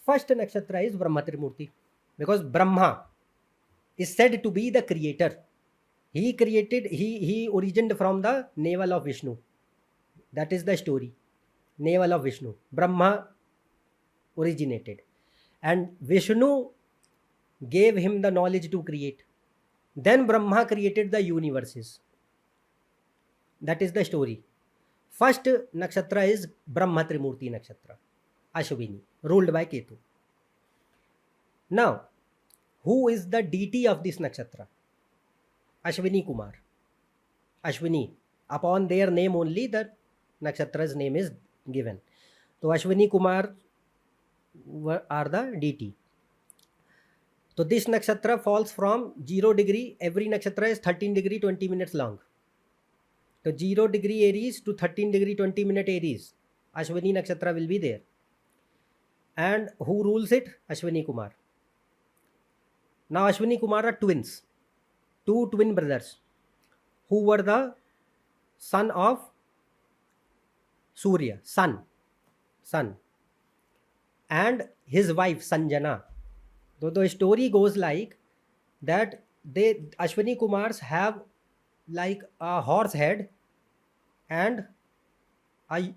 First nakshatra is Brahma Trimurti, because Brahma is said to be the creator. He originated from the navel of Vishnu. That is the story. Navel of Vishnu. Brahma originated. And Vishnu gave him the knowledge to create. Then Brahma created the universes. That is the story. First nakshatra is Brahma Trimurti nakshatra, Ashwini, ruled by Ketu. Now, who is the deity of this nakshatra? Ashwini Kumar. Ashwini. Upon their name only the nakshatra's name is given. So Ashwini Kumar are the deity. So this nakshatra falls from 0 degree. Every nakshatra is 13 degree 20 minutes long. So 0 degree Aries to 13 degree 20 minute Aries, Ashwini nakshatra will be there. And who rules it? Ashwini Kumar. Now Ashwini Kumar are twins, two twin brothers, who were the son of Surya, sun, and his wife Sanjana. So the story goes like that Ashwini Kumars have like a horse head and a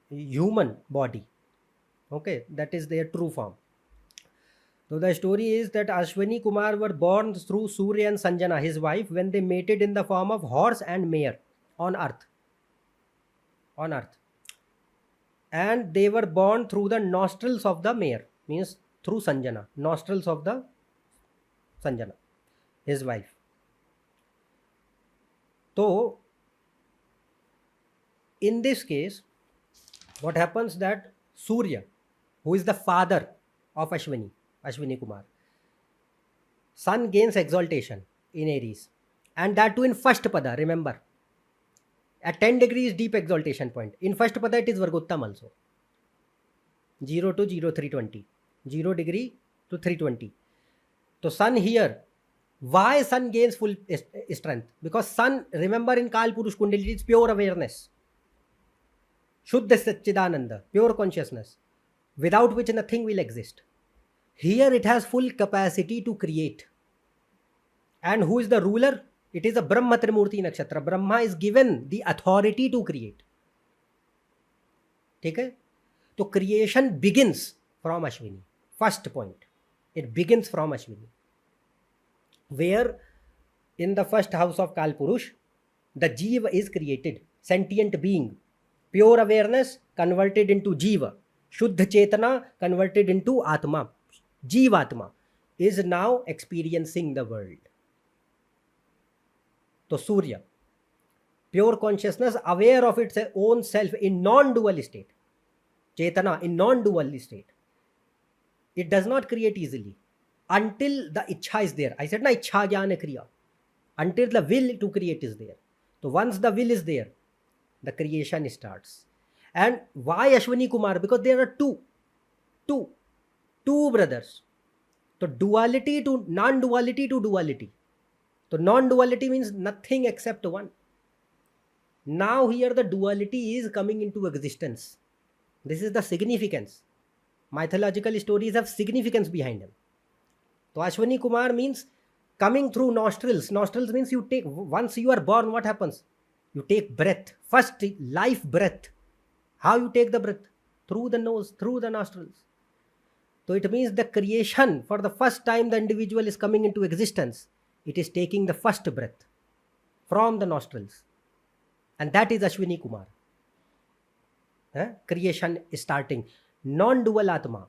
human body. Okay, that is their true form. So the story is that Ashwini Kumar were born through Surya and Sanjana, his wife, when they mated in the form of horse and mare on earth. And they were born through the nostrils of the mare, means through Sanjana, nostrils of the Sanjana, his wife. So in this case, what happens that Surya, who is the father of Ashwini Kumar, sun gains exaltation in Aries, and that too in first pada. Remember, at 10 degrees deep exaltation point. In first pada it is Vargottam also. 0 to 0320, 0 degree to 320. So sun here, why sun gains full strength? Because sun, remember, in Kal Purush Kundalini, it's pure awareness, Shuddha Satchidananda, pure consciousness, without which nothing will exist. Here it has full capacity to create. And who is the ruler? It is a Brahma Trimurti nakshatra. Brahma is given the authority to create. Okay? So creation begins from Ashwini. First point. It begins from Ashwini. Where in the first house of Kal Purush, the Jiva is created. Sentient being. Pure awareness converted into Jiva. Shuddha Chetana converted into Atma. Jivatma is now experiencing the world. So Surya, pure consciousness, aware of its own self in non-dual state. Chetana in non-dual state. It does not create easily until the Ichha is there. I said na, Ichha Jnana Kriya. Until the will to create is there. So once the will is there, the creation starts. And why Ashwini Kumar? Because there are two brothers. So duality to non-duality to duality. So non-duality means nothing except one. Now here the duality is coming into existence. This is the significance. Mythological stories have significance behind them. So Ashwini Kumar means coming through nostrils. Nostrils means you take, once you are born, what happens? You take breath. First life breath. How you take the breath? Through the nose, through the nostrils. So it means the creation, for the first time the individual is coming into existence. It is taking the first breath from the nostrils. And that is Ashwini Kumar. Creation is starting. Non-dual Atma.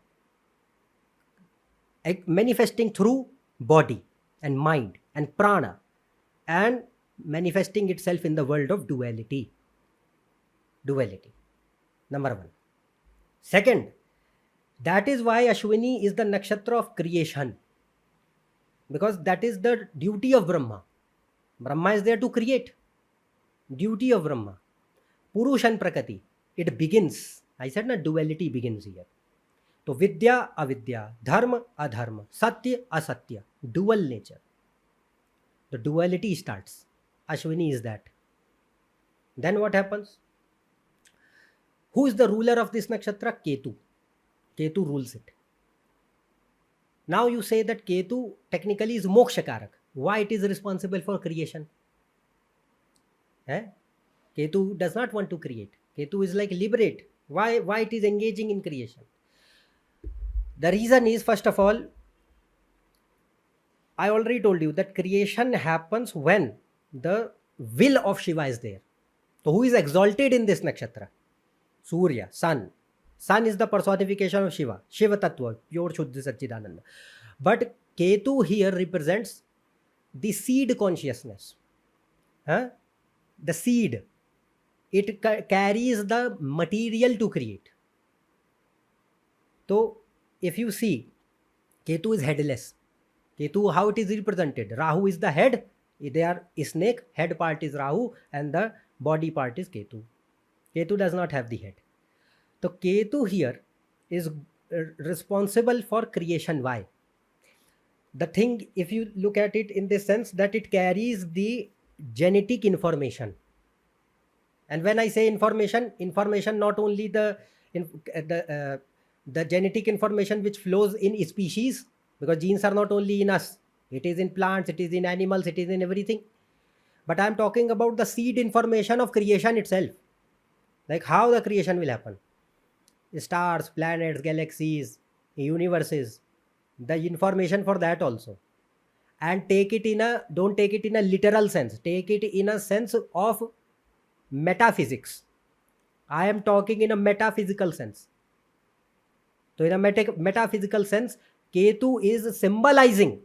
Manifesting through body and mind and prana. And manifesting itself in the world of duality. Number one. Second, that is why Ashwini is the nakshatra of creation. Because that is the duty of Brahma. Brahma is there to create. Duty of Brahma. Purush and Prakriti. It begins. I said na, duality begins here. So Vidya, Avidya, Dharma, Adharma, Satya, Asatya. Dual nature. The duality starts. Ashwini is that. Then what happens? Who is the ruler of this nakshatra? Ketu. Ketu rules it. Now you say that Ketu technically is moksha karak. Why it is responsible for creation? Eh? Ketu does not want to create. Ketu is like liberate. Why it is engaging in creation? The reason is, first of all, I already told you that creation happens when the will of Shiva is there. So who is exalted in this nakshatra? Surya, sun. Sun is the personification of Shiva. Shiva Tattva, pure Shuddha Satchidananda. But Ketu here represents the seed consciousness. Huh? The seed. It carries the material to create. So if you see, Ketu is headless. Ketu, how it is represented? Rahu is the head. They are snake. Head part is Rahu and the body part is Ketu. Ketu does not have the head. So Ketu here is responsible for creation. Why? The thing, if you look at it in the sense that it carries the genetic information. And when I say information not only the genetic information which flows in species, because genes are not only in us, it is in plants, it is in animals, it is in everything. But I am talking about the seed information of creation itself, like how the creation will happen. Stars, planets, galaxies, universes, the information for that also. And don't take it in a literal sense, take it in a sense of metaphysics. I am talking in a metaphysical sense. So in a metaphysical sense, Ketu is symbolizing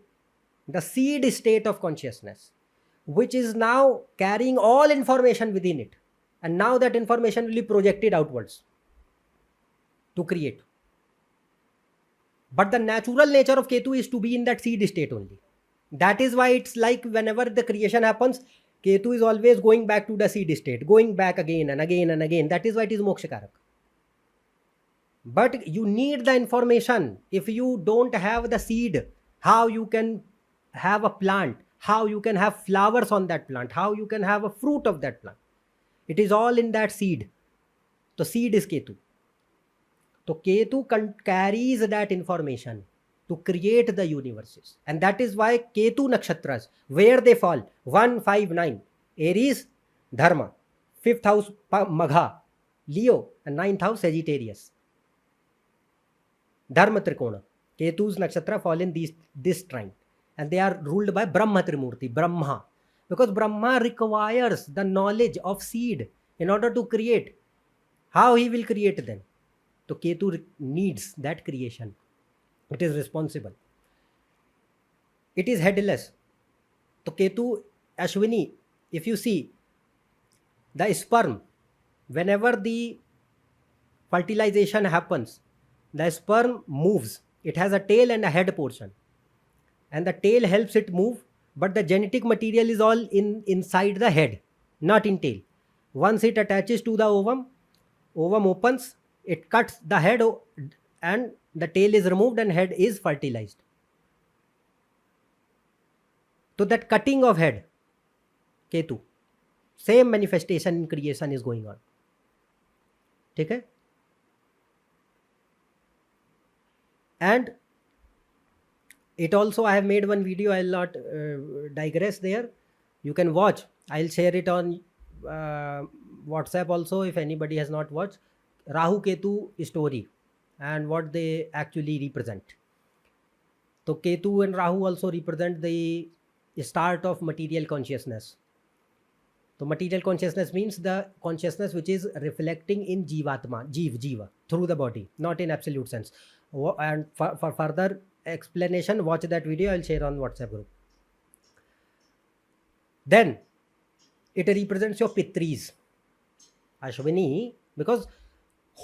the seed state of consciousness, which is now carrying all information within it. And now that information will be projected outwards to create. But the natural nature of Ketu is to be in that seed state only. That is why it's like whenever the creation happens, Ketu is always going back to the seed state, going back again and again and again. That is why it is moksha karak. But you need the information. If you don't have the seed, how you can have a plant, how you can have flowers on that plant, how you can have a fruit of that plant. It is all in that seed. So seed is Ketu. So Ketu carries that information to create the universes. And that is why Ketu nakshatras, where they fall, 1, 5, 9, Aries, Dharma, 5th house, Magha, Leo, and 9th house, Sagittarius. Dharma Trikona. Ketu's nakshatra fall in this trine. And they are ruled by Brahma Trimurti, Brahma. Because Brahma requires the knowledge of seed in order to create. How he will create then? So Ketu needs that creation. It is responsible. It is headless. So Ketu, Ashwini, if you see, the sperm, whenever the fertilization happens, the sperm moves. It has a tail and a head portion. And the tail helps it move, but the genetic material is all inside the head, not in tail. Once it attaches to the ovum opens, it cuts the head and the tail is removed and head is fertilized. So that cutting of head, Ketu, same manifestation in creation is going on. Okay? And it also, I have made one video, I will not digress there. You can watch. I'll share it on WhatsApp also if anybody has not watched. Rahu Ketu story and what they actually represent. So Ketu and Rahu also represent the start of material consciousness. So material consciousness means the consciousness which is reflecting in Jivatma, Jiva, through the body, not in absolute sense. And for further explanation, watch that video. I'll share on WhatsApp group. Then it represents your Pitris, Ashwini, because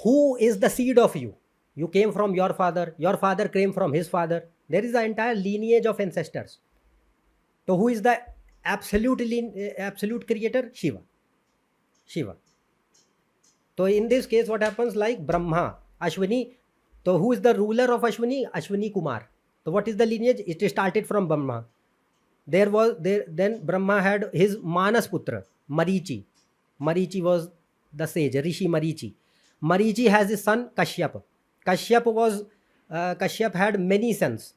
who is the seed of you? You came from your father came from his father. There is the entire lineage of ancestors. So who is the absolute creator? Shiva. So in this case, what happens, like Brahma, Ashwini. So who is the ruler of Ashwini? Ashwini Kumar. So what is the lineage? It started from Brahma. Then Brahma had his Manas Putra, Marichi. Marichi was the sage, Rishi Marichi. Marichi has his son Kashyap. Kashyap had many sons.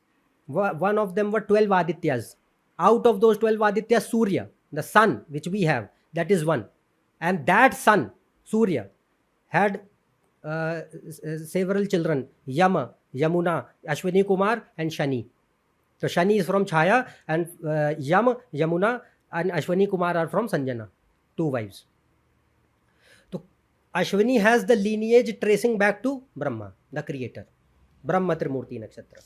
One of them were 12 Adityas. Out of those 12 Adityas, Surya, the sun which we have, that is one. And that sun, Surya, had several children: Yama, Yamuna, Ashwini Kumar, and Shani. So Shani is from Chaya, and Yam, Yamuna, and Ashwini Kumar are from Sanjana, two wives. So Ashwini has the lineage tracing back to Brahma, the creator, Brahma Trimurti Nakshatra.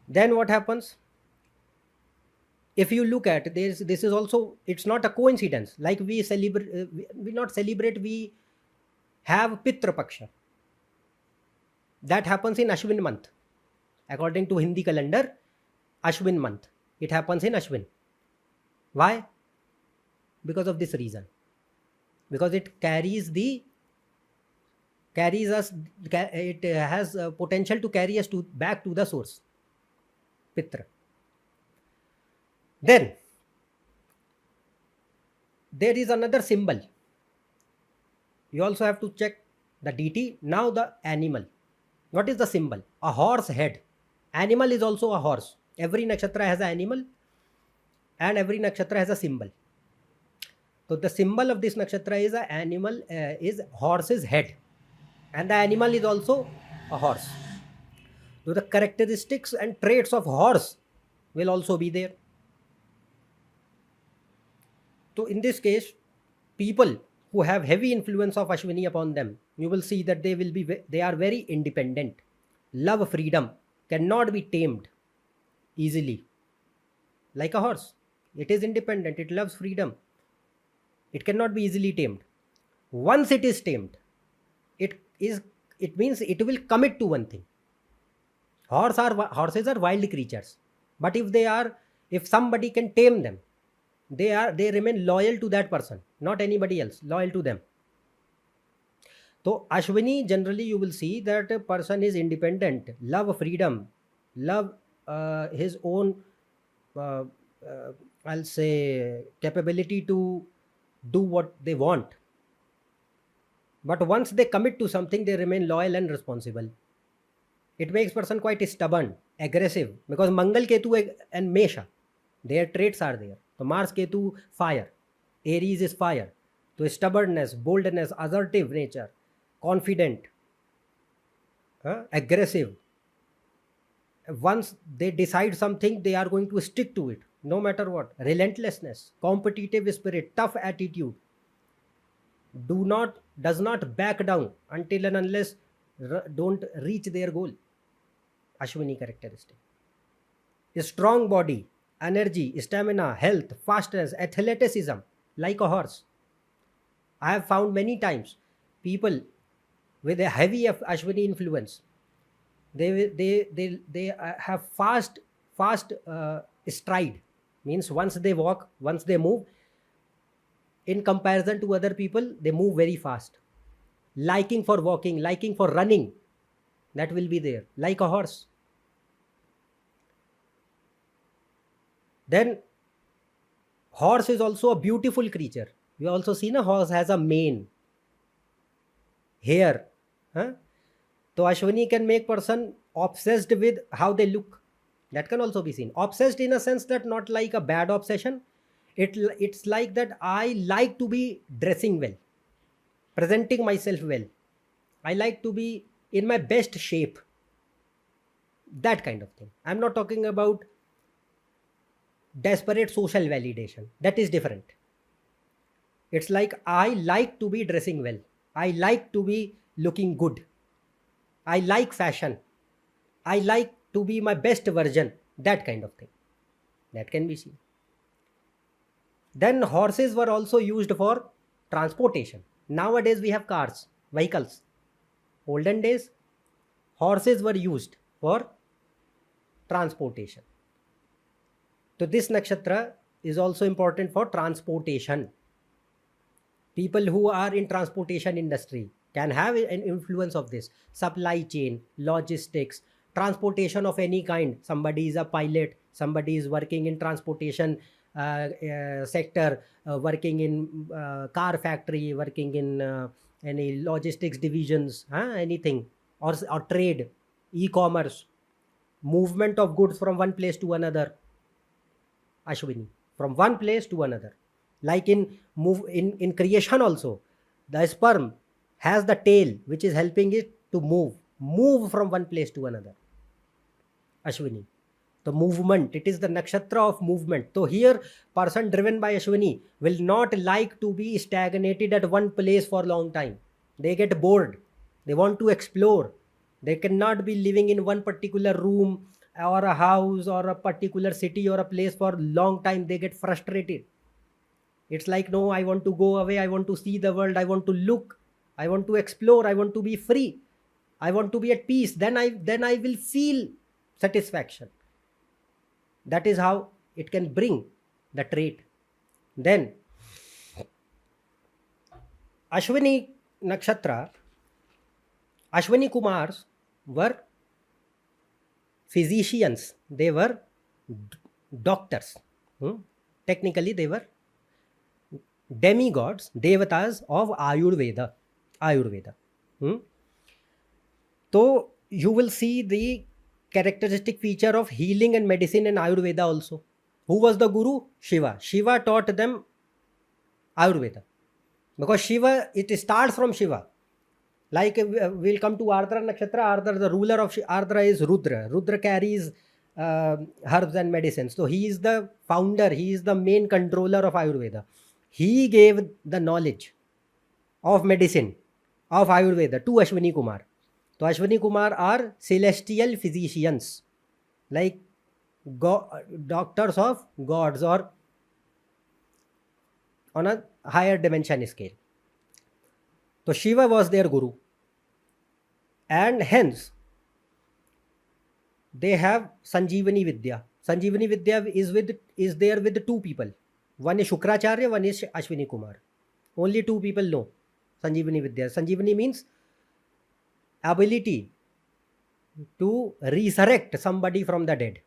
Then what happens? If you look at this is also, it's not a coincidence. Like we celebrate, we not celebrate, we have Pitra Paksha. That happens in Ashwin month. According to Hindi calendar, Ashwin month. It happens in Ashwin. Why? Because of this reason. Because it carries us, it has potential to carry us back to the source, Pitra. Then there is another symbol. You also have to check the deity. Now the animal. What is the symbol? A horse head. Animal is also a horse. Every nakshatra has an animal, and every nakshatra has a symbol. So the symbol of this nakshatra is an animal, is horse's head, and the animal is also a horse. So the characteristics and traits of horse will also be there. So in this case, people who have heavy influence of Ashwini upon them, you will see that they are very independent, love freedom, cannot be tamed easily. Like a horse, it is independent, it loves freedom, it cannot be easily tamed. Once it is tamed, it means it will commit to one thing. Horses are wild creatures, but if somebody can tame them, they remain loyal to that person, not anybody else, loyal to them. So Ashwini, generally you will see that a person is independent, love freedom, love his own I'll say capability to do what they want. But once they commit to something, they remain loyal and responsible. It makes person quite stubborn, aggressive, because Mangal, Ketu and Mesha, their traits are there. So Mars, Ketu, fire. Aries is fire. So stubbornness, boldness, assertive nature, confident, aggressive. Once they decide something, they are going to stick to it, no matter what. Relentlessness, competitive spirit, tough attitude. Does not back down until and unless don't reach their goal. Ashwini characteristic. A strong body, energy, stamina, health, fastness, athleticism, like a horse. I have found many times people with a heavy Ashwini influence, they have fast stride. Means once they walk, once they move, in comparison to other people, they move very fast. Liking for walking, liking for running, that will be there, like a horse. Then horse is also a beautiful creature. You also seen a horse has a mane, hair. So Ashwini can make person obsessed with how they look. That can also be seen. Obsessed in a sense that not like a bad obsession. It's like that I like to be dressing well, presenting myself well. I like to be in my best shape. That kind of thing. I'm not talking about desperate social validation. That is different. It's like I like to be dressing well. I like to be looking good. I like fashion. I like to be my best version. That kind of thing. That can be seen. Then horses were also used for transportation. Nowadays we have cars, vehicles. Olden days, horses were used for transportation. So this nakshatra is also important for transportation. People who are in transportation industry can have an influence of this. Supply chain, logistics, transportation of any kind. Somebody is a pilot, somebody is working in transportation sector, working in car factory, working in any logistics divisions, anything, or trade, e-commerce. movement of goods from one place to another. Ashwini, from one place to another. Like in creation also, the sperm has the tail which is helping it to move from one place to another. Ashwini, the movement, it is the nakshatra of movement. So here, person driven by Ashwini will not like to be stagnated at one place for a long time. They get bored. They want to explore. They cannot be living in one particular room or a house or a particular city or a place for a long time. They get frustrated. It's like, no, I want to go away. I want to see the world. I want to look. I want to explore. I want to be free. I want to be at peace. Then I will feel satisfaction. That is how it can bring the trait. Then Ashwini Nakshatra, Ashwini Kumars were physicians. They were doctors. Technically, they were demigods, devatas of Ayurveda. So you will see the characteristic feature of healing and medicine in Ayurveda also. Who was the guru? Shiva. Shiva taught them Ayurveda. Because Shiva, it starts from Shiva. Like we'll come to Ardra Nakshatra. Ardra, the ruler of Ardra is Rudra. Rudra carries herbs and medicines. So he is the founder. He is the main controller of Ayurveda. He gave the knowledge of medicine, of Ayurveda to Ashwini Kumar. So Ashwini Kumar are celestial physicians, like doctors of gods or on a higher dimension scale. So Shiva was their guru, and hence they have Sanjeevani Vidya. Sanjeevani Vidya is there with two people. One is Shukracharya, one is Ashwini Kumar. Only two people know Sanjeevani Vidya. Sanjeevani means ability to resurrect somebody from the dead.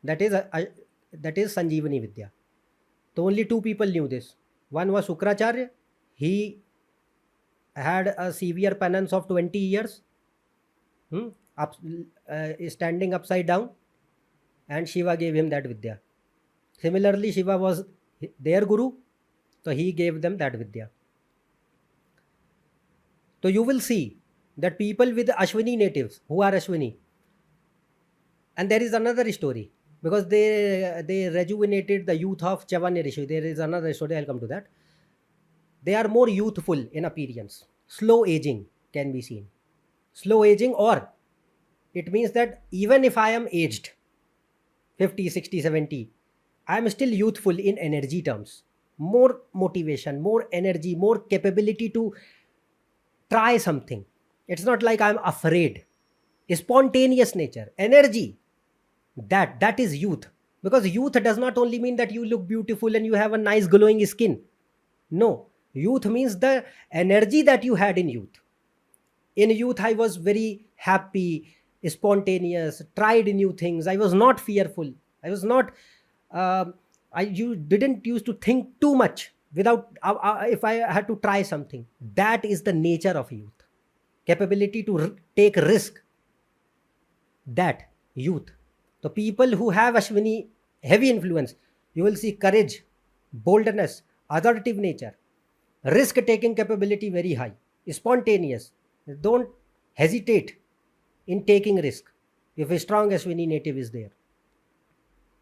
That is Sanjeevani Vidya. So only two people knew this. One was Shukracharya. He had a severe penance of 20 years, standing upside down, and Shiva gave him that Vidya. Similarly, Shiva was their guru, so he gave them that Vidya. So you will see that people with Ashwini natives, who are Ashwini, and there is another story, because they rejuvenated the youth of Chavanya Rishi. There is another story, I'll come to that. They are more youthful in appearance. Slow aging can be seen. Slow aging, or it means that even if I am aged 50, 60, 70, I am still youthful in energy terms. More motivation, more energy, more capability to try something. It's not like I'm afraid. Spontaneous nature, energy, that is youth. Because youth does not only mean that you look beautiful and you have a nice glowing skin. No, youth means the energy that you had in youth. In youth, I was very happy, spontaneous, tried new things. I was not fearful. I was not, you didn't used to think too much without, if I had to try something. That is the nature of youth. Capability to take risk. That youth. The people who have Ashwini heavy influence, you will see courage, boldness, assertive nature, risk taking capability very high, spontaneous. Don't hesitate in taking risk if a strong Ashwini native is there.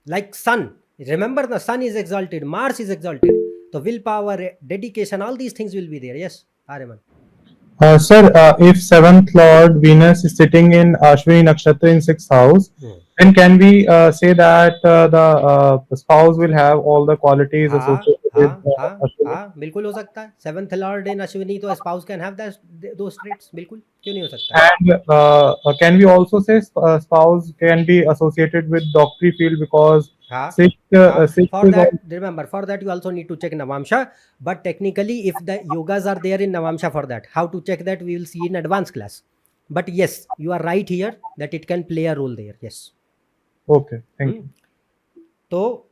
Like sun, remember the sun is exalted, Mars is exalted, the willpower, dedication, all these things will be there. Yes, Ariman. Sir, if seventh Lord Venus is sitting in Ashwini Nakshatra in sixth house, then can we say that the spouse will have all the qualities associated with Ashwini? बिल्कुल हो सकता है. Seventh Lord इन अश्विनी, तो spouse can have those traits. बिल्कुल, क्यों नहीं हो सकता है? And can we also say spouse can be associated with doctory field because sixth For is that, remember, for that you also need to check Navamsha. But technically, if the yogas are there in Navamsha for that, how to check that we will see in advanced class. But yes, you are right here that it can play a role there. Yes. Okay, thank you. तो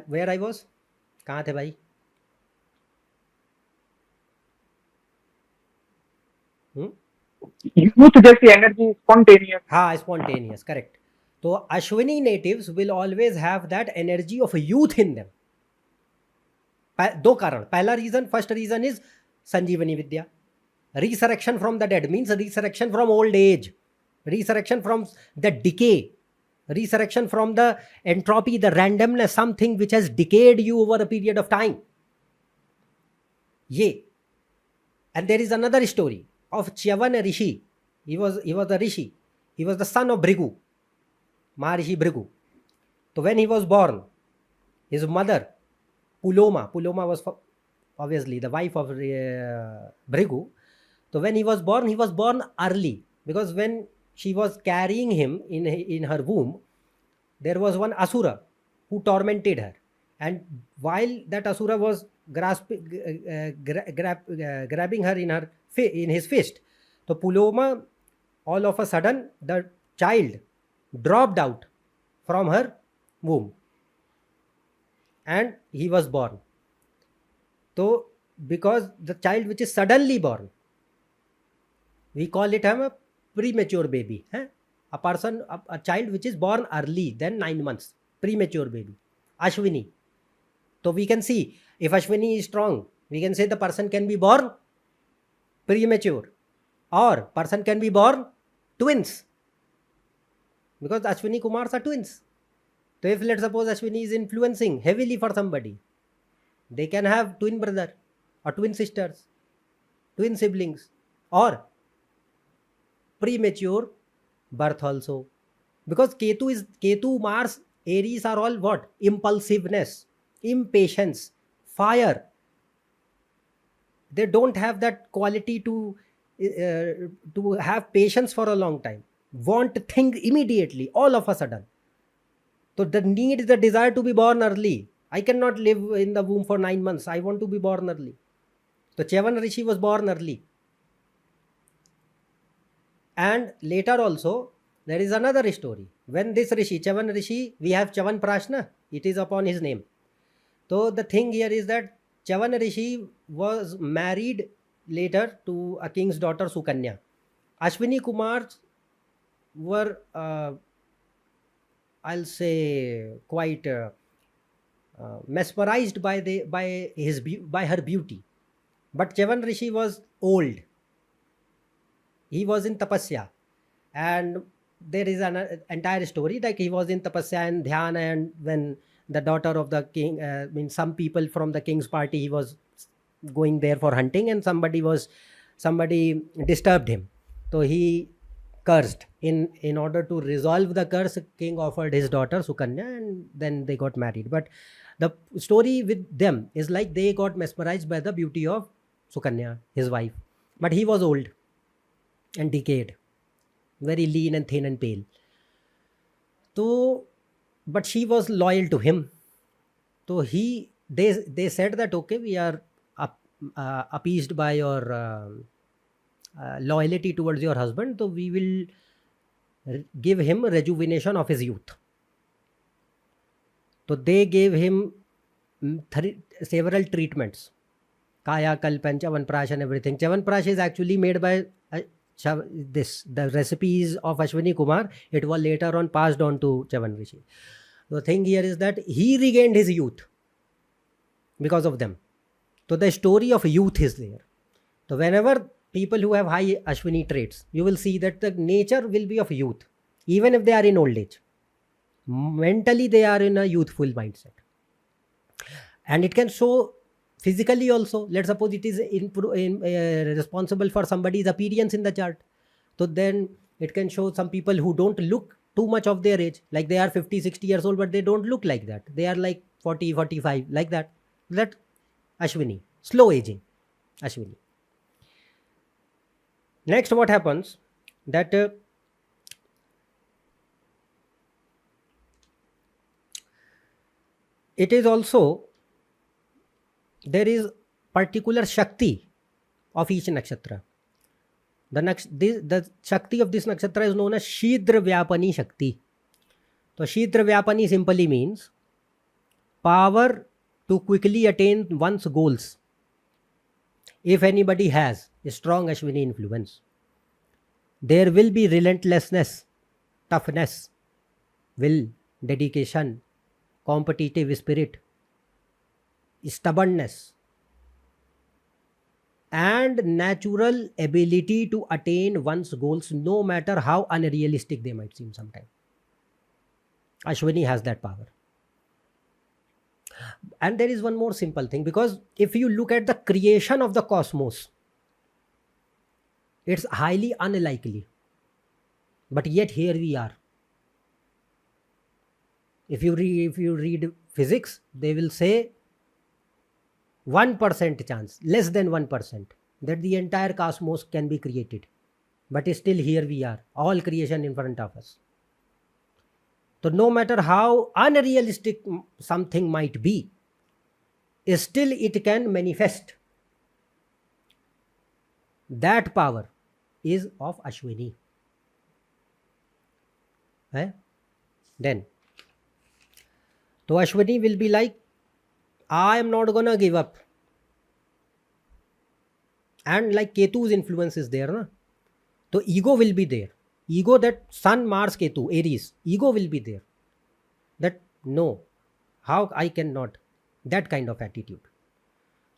where I was, कहाँ थे भाई? youth जैसी energy spontaneous. हाँ, spontaneous, correct. तो Ashwini natives will always have that energy of youth in them. दो कारण. पहला reason, first reason is Sanjivani vidya. Resurrection from the dead means resurrection from old age, resurrection from the decay, resurrection from the entropy, the randomness, something which has decayed you over a period of time. Ye. And there is another story of Chyavan Rishi. He was a rishi. He was the son of Bhrigu, Maharishi Bhrigu. So when he was born, his mother Puloma was obviously the wife of Bhrigu. So when he was born early, because when she was carrying him in her womb, there was one asura who tormented her, and while that asura was grabbing her in his fist, so Puloma, all of a sudden the child dropped out from her womb and he was born. So because the child which is suddenly born, we call it a premature baby. A child which is born early than 9 months, premature baby, Ashwini. So we can see, if Ashwini is strong, we can say the person can be born premature, or person can be born twins, because Ashwini Kumars are twins. So if let's suppose Ashwini is influencing heavily for somebody, they can have twin brother or twin sisters, twin siblings, or premature birth also. Because Ketu, Mars, Aries are all what? Impulsiveness, impatience, fire. They don't have that quality to have patience for a long time, want things immediately, all of a sudden. So the need, the desire to be born early. I cannot live in the womb for 9 months. I want to be born early. So Chyavan Rishi was born early. And later also, there is another story. When this Rishi, Chyavan Rishi, we have Chyavan Prashna, it is upon his name. So the thing here is that Chyavan Rishi was married later to a king's daughter, Sukanya. Ashwini Kumars were, I'll say, quite mesmerized by her beauty. But Chyavan Rishi was old. He was in tapasya, and there is an entire story like he was in tapasya and dhyana, and when the daughter of the king, some people from the king's party, he was going there for hunting, and somebody disturbed him, so he cursed. In order to resolve the curse, king offered his daughter Sukanya, and then they got married. But the story with them is like they got mesmerized by the beauty of Sukanya, his wife, but he was old and decayed, very lean and thin and pale. So but she was loyal to him. So they said that, okay, we are appeased by your loyalty towards your husband, so we will give him rejuvenation of his youth. So they gave him several treatments, Kaya Kalp and Chyawanprash and everything. Chyawanprash is actually made by the recipes of Ashwini Kumar. It was later on passed on to Chyavan Rishi. The thing here is that he regained his youth because of them. So the story of youth is there. So whenever people who have high Ashwini traits, you will see that the nature will be of youth, even if they are in old age. Mentally, they are in a youthful mindset. And it can show physically also. Let's suppose it is responsible for somebody's appearance in the chart. So then it can show some people who don't look too much of their age, like they are 50, 60 years old, but they don't look like that. They are like 40, 45, like that. That Ashwini, slow aging Ashwini. Next, what happens that it is also, there is particular Shakti of each nakshatra. The Shakti of this nakshatra is known as Shidra Vyapani Shakti. So Shidra Vyapani simply means power to quickly attain one's goals, if anybody has a strong Ashwini influence. there will be relentlessness, toughness, will, dedication, competitive spirit, stubbornness, and natural ability to attain one's goals no matter how unrealistic they might seem sometimes. Ashwini has that power. And there is one more simple thing, because if you look at the creation of the cosmos, it's highly unlikely. But yet here we are. If you read physics, they will say 1% chance, less than 1%, that the entire cosmos can be created. But still here we are, all creation in front of us. So no matter how unrealistic something might be, still it can manifest. That power is of Ashwini. Then, so Ashwini will be like, I am not gonna give up. And like Ketu's influence is there, na? So ego will be there. Ego, that Sun, Mars, Ketu, Aries, ego will be there. That no, how I cannot. That kind of attitude.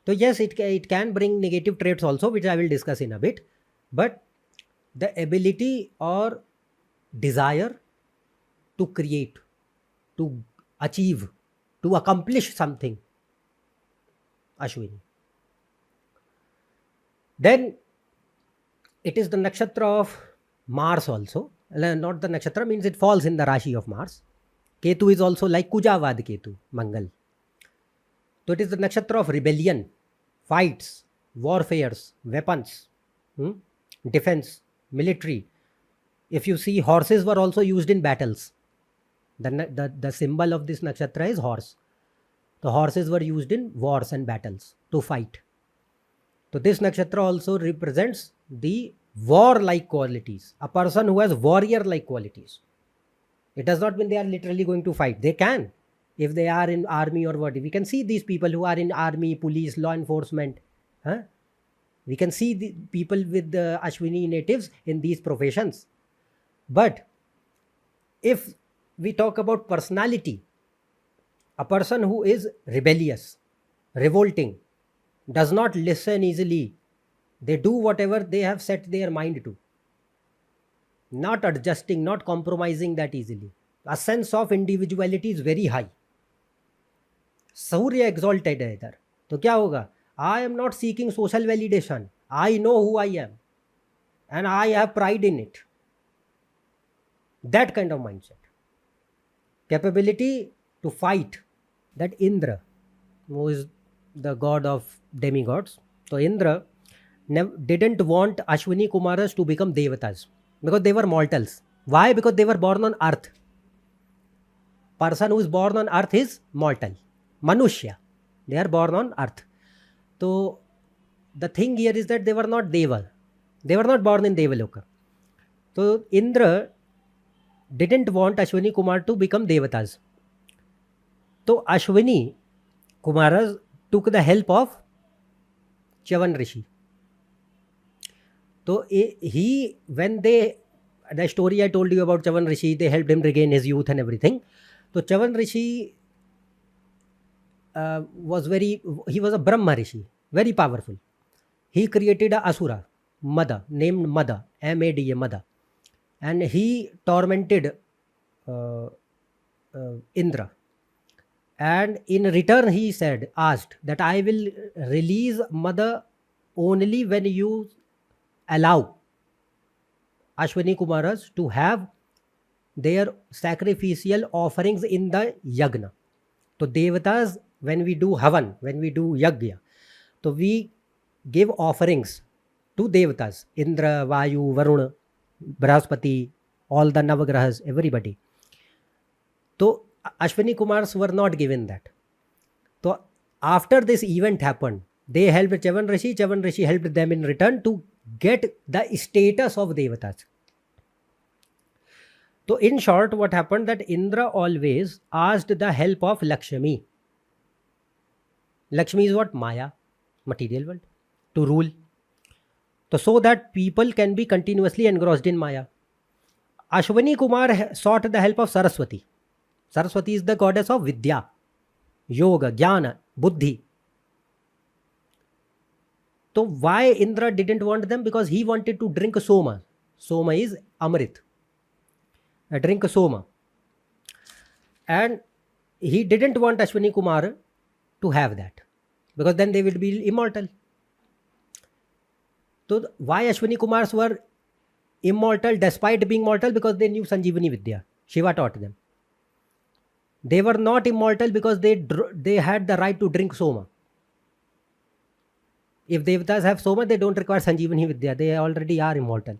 So yes, it can bring negative traits also, which I will discuss in a bit. But the ability or desire to create, to achieve, to accomplish something, Ashwini. Then it is the nakshatra of Mars also. Not the nakshatra, means it falls in the Rashi of Mars. Ketu is also like Kujavad Ketu, Mangal. So it is the nakshatra of rebellion, fights, warfares, weapons, defense, military. If you see, horses were also used in battles. The symbol of this nakshatra is horse. The horses were used in wars and battles to fight. So this nakshatra also represents the war-like qualities. A person who has warrior-like qualities. It does not mean they are literally going to fight. They can, if they are in army or what. We can see these people who are in army, police, law enforcement. We can see the people with the Ashwini natives in these professions. But if we talk about personality, a person who is rebellious, revolting, does not listen easily, they do whatever they have set their mind to, not adjusting, not compromising that easily. A sense of individuality is very high. Surya exalted है इधर, तो क्या होगा? I am not seeking social validation. I know who I am and I have pride in it. That kind of mindset. Capability to fight. That Indra, who is the god of demigods. So Indra didn't want Ashwini Kumaras to become Devatas because they were mortals. Why? Because they were born on earth. Person who is born on earth is mortal. Manushya. They are born on earth. So the thing here is that they were not Deva. They were not born in Devaloka. So Indra didn't want Ashwini Kumar to become Devatas. So Ashwini Kumaras took the help of Chavan Rishi. So the story I told you about Chavan Rishi, they helped him regain his youth and everything. So Chavan Rishi was a Brahma Rishi, very powerful. He created a Asura, Mada, named Mada, Mada, Mada. And he tormented Indra. And in return he asked that I will release Mada only when you allow Ashwini Kumaras to have their sacrificial offerings in the yagna. So Devatas, when we do havan, when we do yagya, so we give offerings to Devatas, Indra, Vayu, Varuna, Brahaspati, all the Navagrahas, everybody. So Ashwini Kumars were not given that. So after this event happened, they helped Chavan Rishi. Chavan Rishi helped them in return to get the status of Devatas. So in short, what happened that Indra always asked the help of Lakshmi. Lakshmi is what? Maya, material world, to rule. so that people can be continuously engrossed in Maya. Ashwani Kumar sought the help of Saraswati. Saraswati is the goddess of Vidya, Yoga, Jnana, Buddhi. So why Indra didn't want them? Because he wanted to drink Soma. Soma is Amrit. Drink Soma. And he didn't want Ashwani Kumar to have that, because then they will be immortal. So why Ashwani Kumars were immortal despite being mortal? Because they knew Sanjeevani Vidya. Shiva taught them. They were not immortal because they had the right to drink Soma. If Devatas have Soma, they don't require Sanjeevani Vidya. They already are immortal.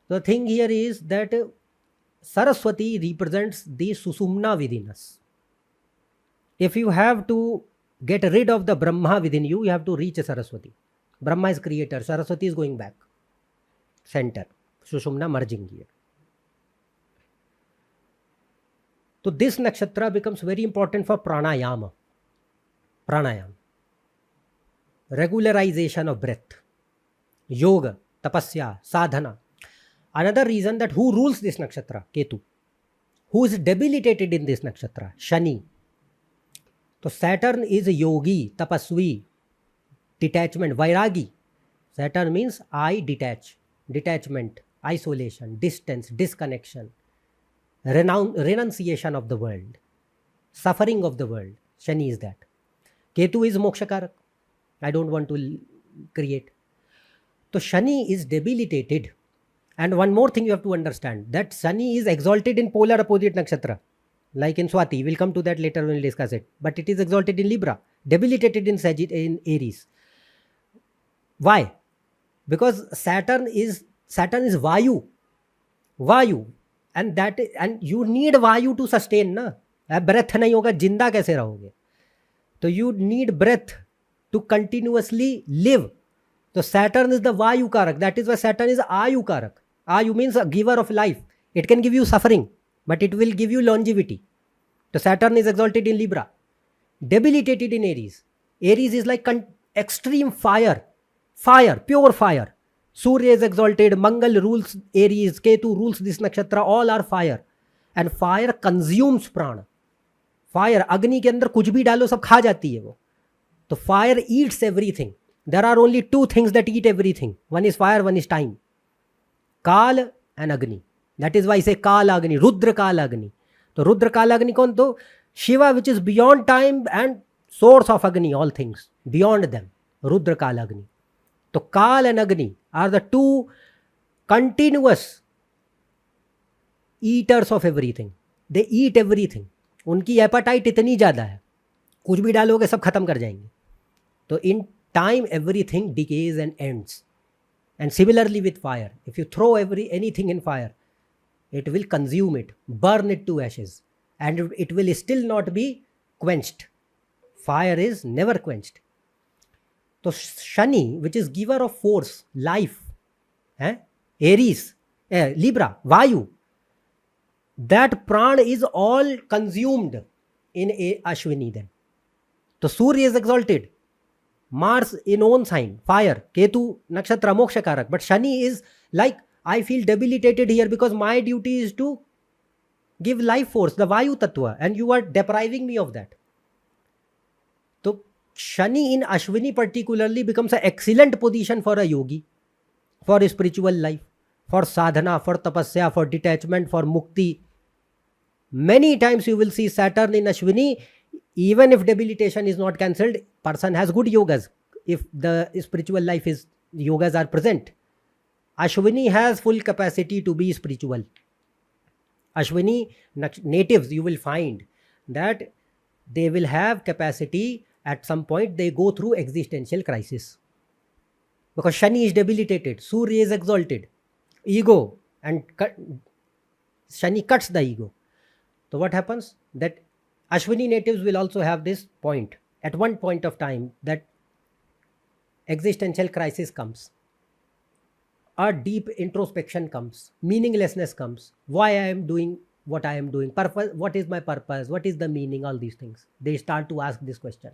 The thing here is that Saraswati represents the Susumna within us. If you have to get rid of the Brahma within you, you have to reach Saraswati. Brahma is creator. Saraswati is going back. Center. Susumna merging here. So this nakshatra becomes very important for pranayama. Pranayama. Regularization of breath. Yoga, tapasya, sadhana. Another reason that who rules this nakshatra? Ketu. Who is debilitated in this nakshatra? Shani. So Saturn is a yogi, tapasvi, detachment, vairagi. Saturn means I detach, detachment, isolation, distance, disconnection, renunciation of the world, suffering of the world. Shani is that. Ketu is mokshakarak. I don't want to create. So Shani is debilitated. And one more thing you have to understand, that Shani is exalted in polar opposite nakshatra. Like in Swati, we'll come to that later when we'll discuss it. But it is exalted in Libra, debilitated in Aries. Why? Because Saturn is Vayu. Vayu. And you need Vayu to sustain, na? Breath nahi hoga, jinda kaise rahoge? So you need breath to continuously live. So Saturn is the Vayu Karak. That is why Saturn is Ayu Karak. Ayu means a giver of life. It can give you suffering, but it will give you longevity. So Saturn is exalted in Libra, debilitated in Aries. Aries is like extreme fire, pure fire. Surya is exalted, Mangal rules Aries, Ketu rules this nakshatra, all are fire. And fire consumes prana. Fire, Agni के अंदर कुछ भी डालो सब खा जाती है वो. So fire eats everything. There are only two things that eat everything. One is fire, one is time. Kal and Agni. That is why I say Kal Agni, Rudra Kal Agni. So Rudra Kal Agni kaun? To Shiva, which is beyond time and source of Agni, all things. Beyond them. Rudra Kal Agni. So Kal and Agni are the two continuous eaters of everything. They eat everything. उनकी apatite इतनी ज़्यादा है, कुछ भी डालोगे सब खत्म कर जाएंगे. तो इन time everything decays and ends. And similarly with fire, if you throw anything in fire, it will consume it, burn it to ashes, and it will still not be quenched. Fire is never quenched. So Shani, which is giver of force, life, Aries, Libra, Vayu, that prana is all consumed in Ashwini then. So Surya is exalted. Mars in own sign, fire, Ketu, Nakshatra, Moksha Karak. But Shani is like, I feel debilitated here because my duty is to give life force, the Vayu Tattva, and you are depriving me of that. So Shani in Ashwini particularly becomes an excellent position for a yogi, for a spiritual life, for sadhana, for tapasya, for detachment, for mukti. Many times you will see Saturn in Ashwini. Even if debilitation is not cancelled, person has good yogas. If the spiritual life is, yogas are present. Ashwini has full capacity to be spiritual. Ashwini natives, you will find that they will have capacity. At some point they go through existential crisis. Because Shani is debilitated, Surya is exalted. Ego, and Shani cuts the ego. So what happens? That Ashwini natives will also have this point. At one point of time, that existential crisis comes. A deep introspection comes. Meaninglessness comes. Why I am doing what I am doing? Purpose, what is my purpose? What is the meaning? All these things. They start to ask this question.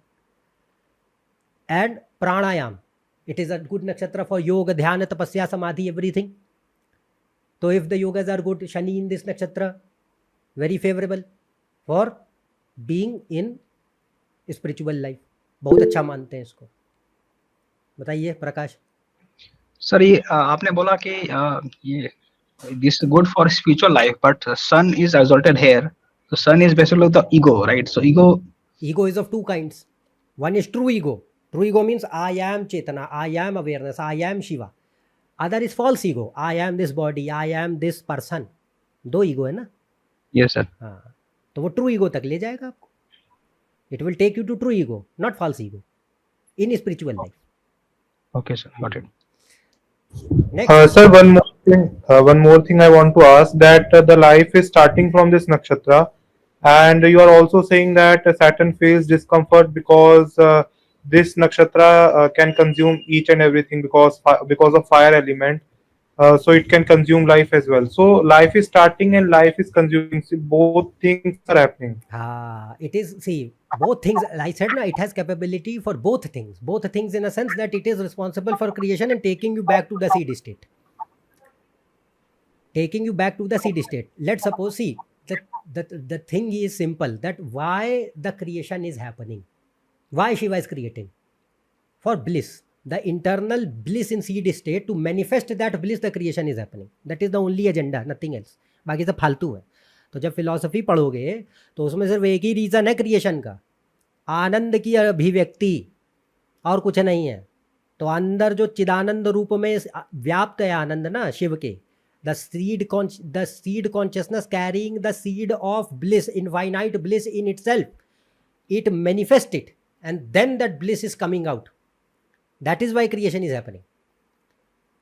And pranayam. It is a good nakshatra for yoga, dhyana, tapasya, samadhi, everything. So if the yogas are good, Shani in this nakshatra, very favorable for being in spiritual life. बहुत अच्छा मानते हैं इसको. बताइए प्रकाश. Sir ये आपने बोला कि ये this is good for spiritual life, but sun is exalted here. So sun is basically the ego, right? So Ego is of two kinds. One is true ego. True ego means I am Chetana, I am awareness, I am Shiva. Other is false ego. I am this body, I am this person. दो ego है ना. yes sir. हाँ, तो वो true ego तक ले जाएगा आपको. It will take you to true ego, not false ego, in spiritual life. Okay sir, got it. Next. Sir, one more thing I want to ask, that the life is starting from this nakshatra, and you are also saying that Saturn feels discomfort because this nakshatra can consume each and everything because of fire element. So it can consume life as well. So life is starting and life is consuming. So both things are happening. हाँ, it is, see, both things, I said na, it has capability for both things in a sense that it is responsible for creation and taking you back to the seed state. Let's suppose, see, the thing is simple, that why the creation is happening, why Shiva is creating, for bliss, the internal bliss in seed state, to manifest that bliss the creation is happening. That is the only agenda, nothing else. बाकी सब फालतू है. तो जब philosophy पढ़ोगे तो उसमें सिर्फ एक ही रीज़न है क्रिएशन का, आनंद की अभिव्यक्ति, और कुछ नहीं है. तो अंदर जो चिदानंद रूप में व्याप्त है आनंद ना शिव के, the seed consciousness carrying the seed of bliss, infinite bliss in itself, it manifests it, and then that bliss is coming out. That is why creation is happening.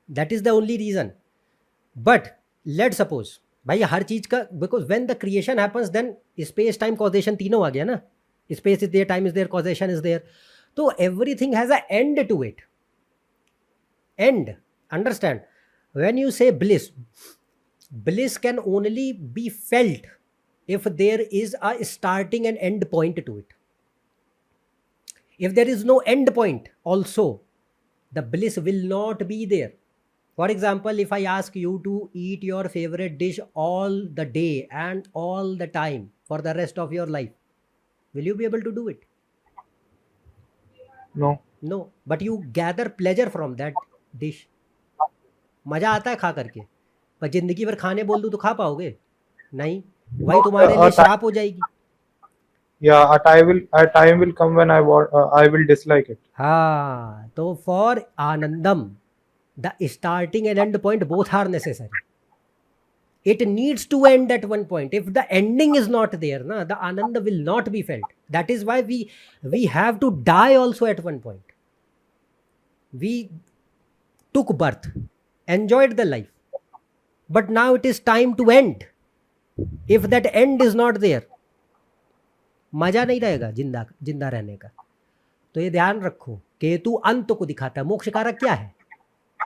That is the only reason. But let's suppose, भाई हर चीज का, because when the creation happens, then space time causation तीनों आ गया ना. Space is there, time is there, causation is there. So everything has an end to it. End. Understand? When you say bliss can only be felt if there is a starting and end point to it. If there is no end point also, the bliss will not be there. For example, if I ask you to eat your favorite dish all the day and all the time for the rest of your life, will you be able to do it? No. No. But you gather pleasure from that dish. मजा आता है खा करके, पर जिंदगी भर खाने बोल दूं तो खा पाओगे? नहीं. वही तुम्हारे लिए श्राप हो जाएगी. Yeah, a time will come when I will dislike it. हाँ, तो for Anandam, the starting and end point both are necessary. It needs to end at one point. If the ending is not there, na, the Ananda will not be felt. That is why we have to die also at one point. We took birth, enjoyed the life, but now it is time to end. If that end is not there, मजा नहीं रहेगा जिंदा रहने का. तो ये ध्यान रखो, केतु अंत को दिखाता है. मोक्ष कारक क्या है?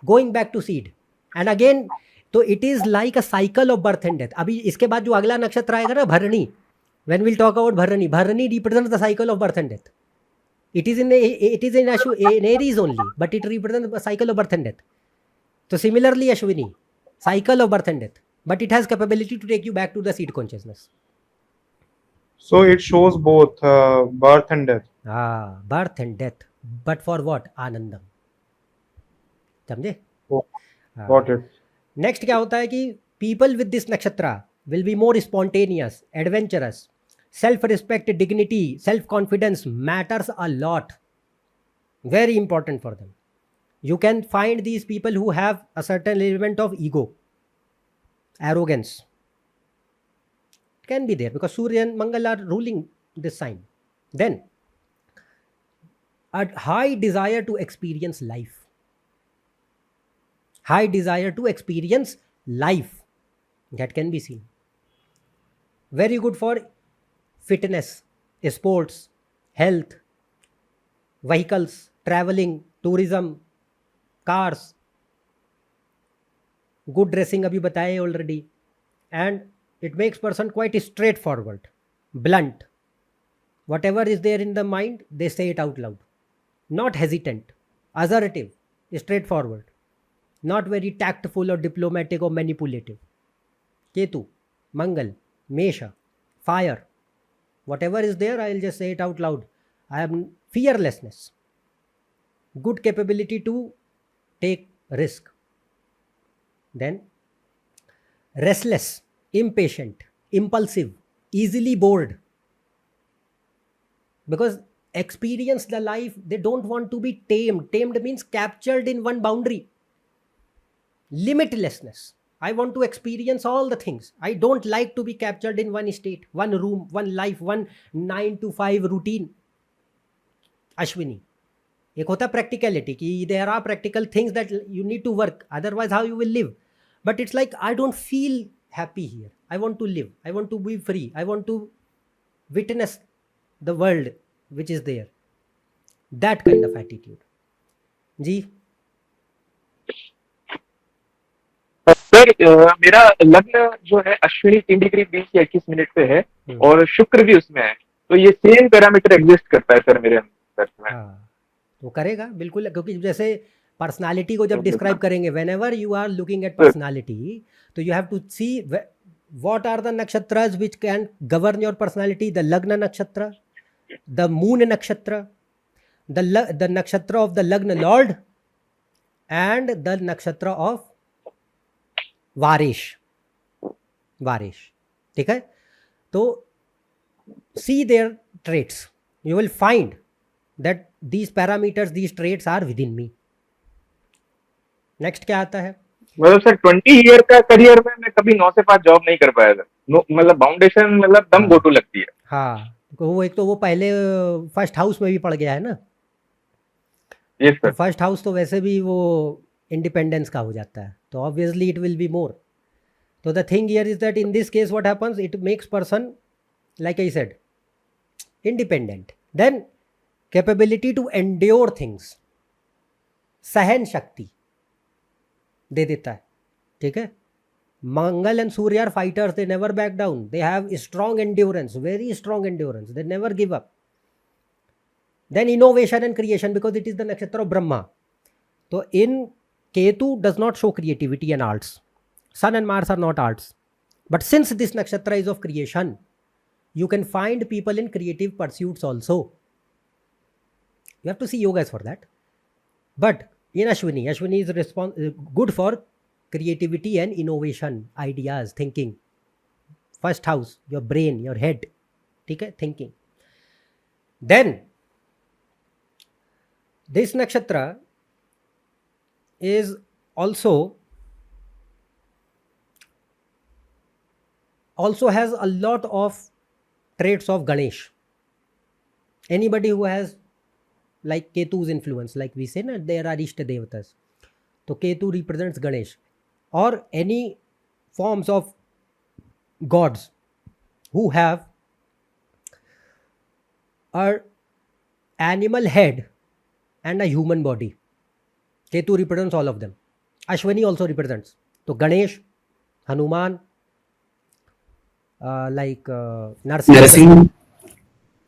Going back to seed and again. तो it is like a cycle of birth and death. अभी इसके बाद जो अगला नक्षत्र आएगा ना, Bharani, when will talk about Bharani represent the cycle of birth and death. It is in Aries only, but it represent the cycle of birth and death. तो similarly Ashwini, cycle of birth and death, but it has capability to take you back to the seed consciousness. So it shows both birth and death. Birth and death, but for what? Anandam. समझे? Got it. Next क्या होता है कि people with this nakshatra will be more spontaneous, adventurous, self-respect, dignity, self-confidence matters a lot. Very important for them. You can find these people who have a certain element of ego, arrogance. Can be there because Surya and Mangal are ruling this sign. Then a high desire to experience life. High desire to experience life. That can be seen. Very good for fitness, sports, health, vehicles, traveling, tourism, cars. Good dressing अभी बताए already. And it makes person quite straightforward, blunt. Whatever is there in the mind, they say it out loud. Not hesitant, assertive, straight forward, not very tactful or diplomatic or manipulative. Ketu, Mangal, Mesha, fire, whatever is there, I'll just say it out loud. I am fearlessness, good capability to take risk. Then restless, impatient, impulsive, easily bored, because experience the life, they don't want to be tamed means captured in one boundary. Limitlessness, I want to experience all the things. I don't like to be captured in one state, one room, one life, one 9 to 5 routine. Ashwini, एक होता practicality कि there are practical things that you need to work, otherwise how you will live. But it's like I don't feel happy here. I want to live, I want to be free, I want to witness the world which is there. That kind of attitude. Ji sir मेरा लग्न जो है Ashwini 3 degree 20 या 21 minute पे है और शुक्र भी उसमें है, तो ये सेम पैरामीटर एग्जिस्ट करता है सर मेरे अंदर में। हाँ, तो करेगा बिल्कुल, क्योंकि जैसे पर्सनालिटी को जब डिस्क्राइब करेंगे, whenever you are looking at personality, तो you have to see what are the nakshatras which can govern your personality. The lagna nakshatra, the moon nakshatra, the nakshatra of the lagna lord, and the nakshatra of varish. ठीक है, तो see their traits, you will find that these parameters, these traits are within me. Next क्या आता है? मतलब sir 20 year का career में मैं कभी 9 से 5 जॉब नहीं कर पाया सर, मतलब फाउंडेशन मतलब दम गोटू लगती है। हाँ, वो एक तो वो पहले फर्स्ट हाउस में भी पड़ गया है ना। Yes sir. फर्स्ट हाउस तो वैसे भी वो इंडिपेंडेंस का हो जाता है, तो obviously it will be more. तो the thing here is that in this case what happens, it makes person like I said independent. Then capability to endure things, सहन शक्ति दे देता है. ठीक है, Mangal and Surya are fighters, they never back down, they have strong endurance, very strong endurance, they never give up. Then innovation and creation, because it is the nakshatra of Brahma. So in Ketu does not show creativity and arts. Sun and Mars are not arts. But since this nakshatra is of creation, you can find people in creative pursuits also. You have to see yogas for that. But in Ashwini is good for creativity and innovation, ideas, thinking. First house, your brain, your head. Okay, thinking. Then this nakshatra is also has a lot of traits of Ganesh. Anybody who has like Ketu's influence, like we say na, there are Ishta Devatas, so Ketu represents Ganesh, or any forms of gods who have an animal head and a human body. Ketu represents all of them. Ashwini also represents. So Ganesh, Hanuman, like Narasimha.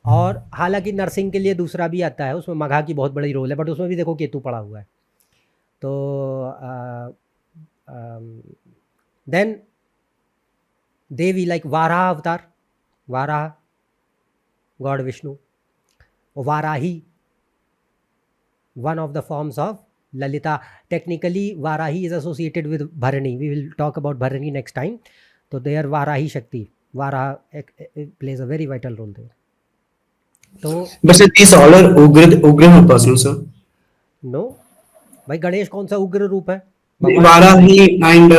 और हालांकि नरसिंह के लिए दूसरा भी आता है, उसमें मघा की बहुत बड़ी रोल है, बट उसमें भी देखो केतु पड़ा हुआ है. तो देन देवी लाइक वाराह अवतार, Varaha God Vishnu, Varahi one of the forms of Lalita. Technically Varahi is associated with Bharani. We will talk about Bharani next time. So there Varahi Shakti, Varaha plays a very vital role there. So but sir, these all are ugra rupas, no sir? No, भाई गणेश कौन सा उग्र रूप है? Varahi and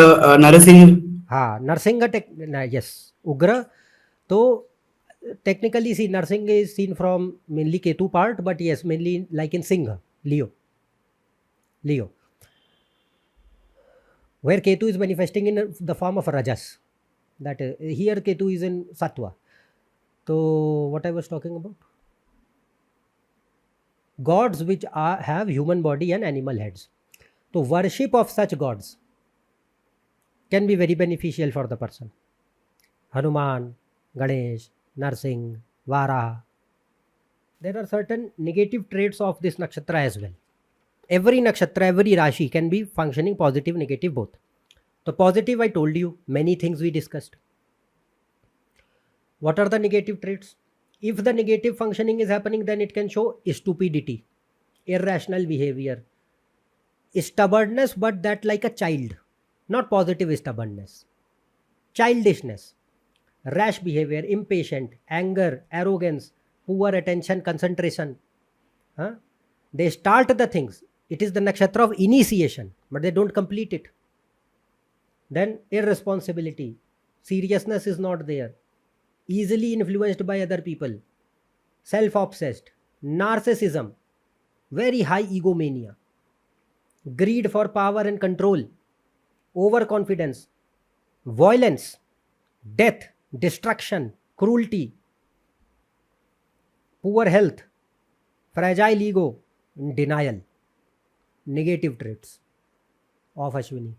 Narasimha. हाँ, Narasimha, yes, उग्र. तो technically see Narsingha is seen from mainly Ketu part, but yes, mainly like in Singha, Leo, where Ketu is manifesting in the form of Rajas. That here Ketu is in Sattva. So what I was talking about, gods which have human body and animal heads. So worship of such gods can be very beneficial for the person. Hanuman, Ganesh, Narsingh, Varaha. There are certain negative traits of this nakshatra as well. Every nakshatra, every rashi can be functioning positive, negative, both. So positive, I told you, many things we discussed. What are the negative traits? If the negative functioning is happening, then it can show stupidity, irrational behavior, stubbornness, but that like a child, not positive stubbornness, childishness, rash behavior, impatient, anger, arrogance, poor attention, concentration. Huh? They start the things. It is the nakshatra of initiation, but they don't complete it. Then irresponsibility, seriousness is not there, easily influenced by other people, self-obsessed, narcissism, very high egomania, greed for power and control, overconfidence, violence, death, destruction, cruelty, poor health, fragile ego, denial. Negative traits of Ashwini.